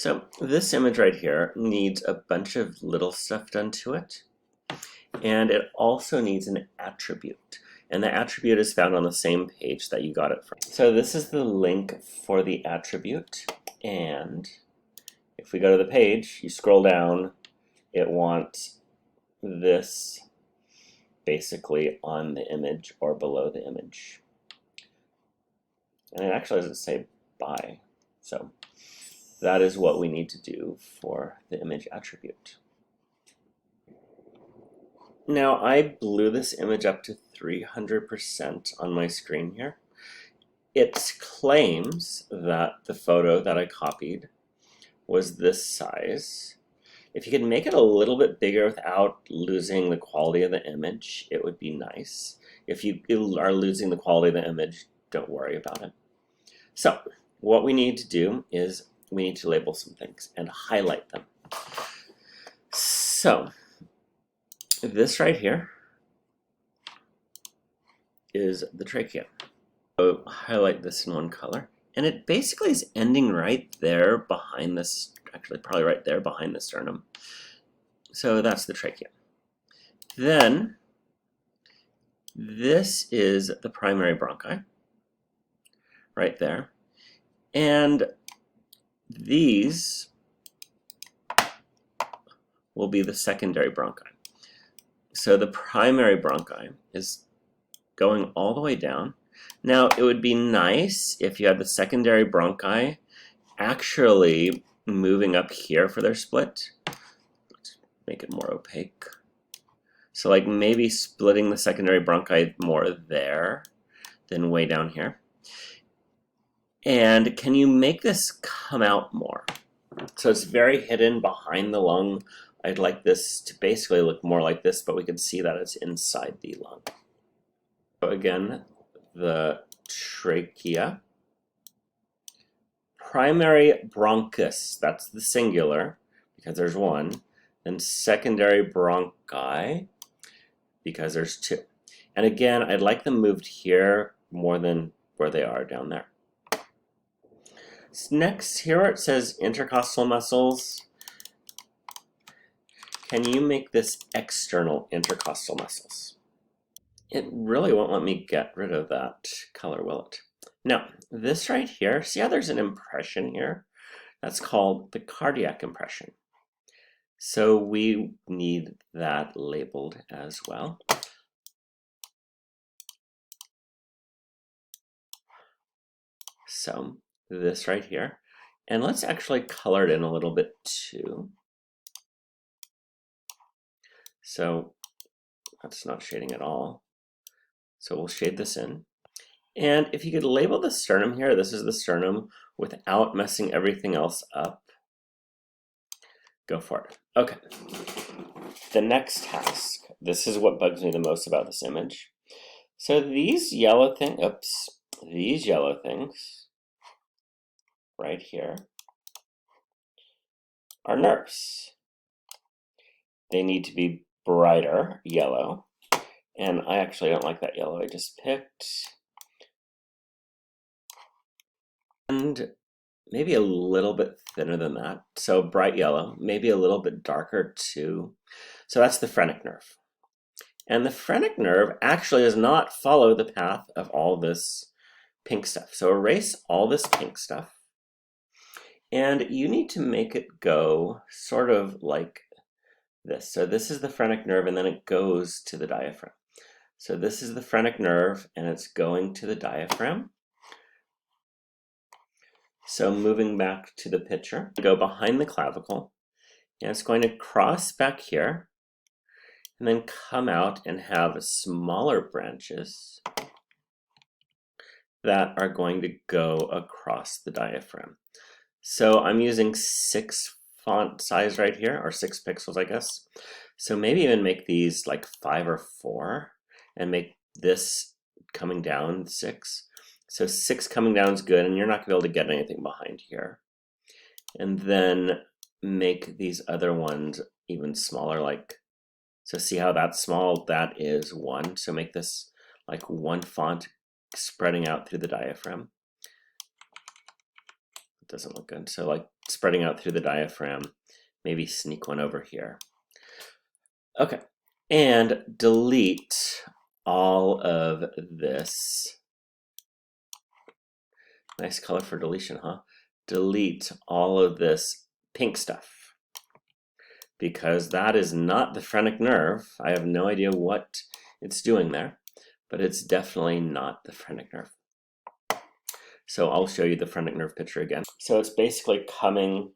So this image right here needs a bunch of little stuff done to it, and it also needs an attribute, and the attribute is found on the same page that you got it from. So this is the link for the attribute, and if we go to the page, you scroll down, it wants this basically on the image or below the image, and it actually doesn't say by, so that is what we need to do for the image attribute. Now I blew this image up to 300% on my screen here. It claims that the photo that I copied was this size. If you could make it a little bit bigger without losing the quality of the image, it would be nice. If you are losing the quality of the image, don't worry about it. So what we need to do is we need to label some things and highlight them. So this right here is the trachea. So highlight this in one color, and it basically is ending right there behind this, actually probably right there behind the sternum. So that's the trachea. Then this is the primary bronchi, right there. And these will be the secondary bronchi. So the primary bronchi is going all the way down. Now it would be nice if you had the secondary bronchi actually moving up here for their split. Let's make it more opaque. So like maybe splitting the secondary bronchi more there than way down here. And can you make this come out more? So it's very hidden behind the lung. I'd like this to basically look more like this, but we can see that it's inside the lung. So again, the trachea. Primary bronchus, that's the singular, because there's one. Then secondary bronchi, because there's two. And again, I'd like them moved here more than where they are down there. Next, here where it says intercostal muscles, can you make this external intercostal muscles? It really won't let me get rid of that color, will it? Now, this right here, see how there's an impression here? That's called the cardiac impression. So we need that labeled as well. So this right here, and let's actually color it in a little bit too. So that's not shading at all. So we'll shade this in. And if you could label the sternum here, this is the sternum, without messing everything else up, go for it. Okay, the next task. This is what bugs me the most about this image. So these yellow these yellow things right here are nerves. They need to be brighter yellow, and I actually don't like that yellow I just picked. And maybe a little bit thinner than that, so bright yellow, maybe a little bit darker too. So that's the phrenic nerve. And the phrenic nerve actually does not follow the path of all this pink stuff. So erase all this pink stuff. And you need to make it go sort of like this. So this is the phrenic nerve, and then it goes to the diaphragm. So this is the phrenic nerve, and it's going to the diaphragm. So moving back to the picture, go behind the clavicle, and it's going to cross back here, and then come out and have smaller branches that are going to go across the diaphragm. So I'm using 6 font size right here, or 6 pixels, I guess. So maybe even make these like 5 or 4, and make this coming down 6. So 6 coming down is good, and you're not gonna be able to get anything behind here. And then make these other ones even smaller, like, so see how that's small? That is 1. So make this like 1 font spreading out through the diaphragm. It doesn't look good. So like spreading out through the diaphragm. Maybe sneak one over here. Okay, and delete all of this. Nice color for deletion, huh? Delete all of this pink stuff, because that is not the phrenic nerve. I have no idea what it's doing there, but it's definitely not the phrenic nerve. So I'll show you the phrenic nerve picture again. So it's basically coming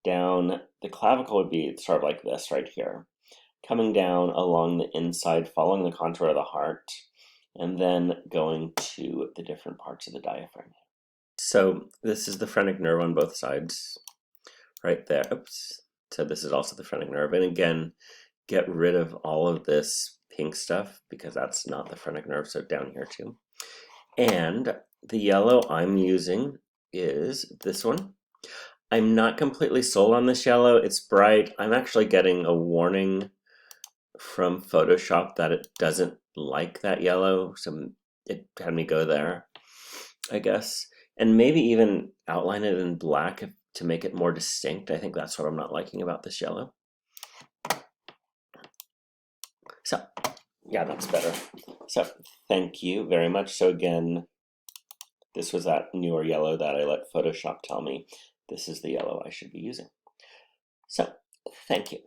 down, the clavicle would be sort of like this right here, coming down along the inside, following the contour of the heart, and then going to the different parts of the diaphragm. So this is the phrenic nerve on both sides, right there. Oops. So this is also the phrenic nerve. And again, get rid of all of this pink stuff because that's not the phrenic nerve, so down here too. And the yellow I'm using is this one. I'm not completely sold on this yellow. It's bright. I'm actually getting a warning from Photoshop that it doesn't like that yellow, so it had me go there, I guess. And maybe even outline it in black to make it more distinct. I think that's what I'm not liking about this yellow. So, yeah, that's better. So, thank you very much. So again, this was that newer yellow that I let Photoshop tell me this is the yellow I should be using. So, thank you.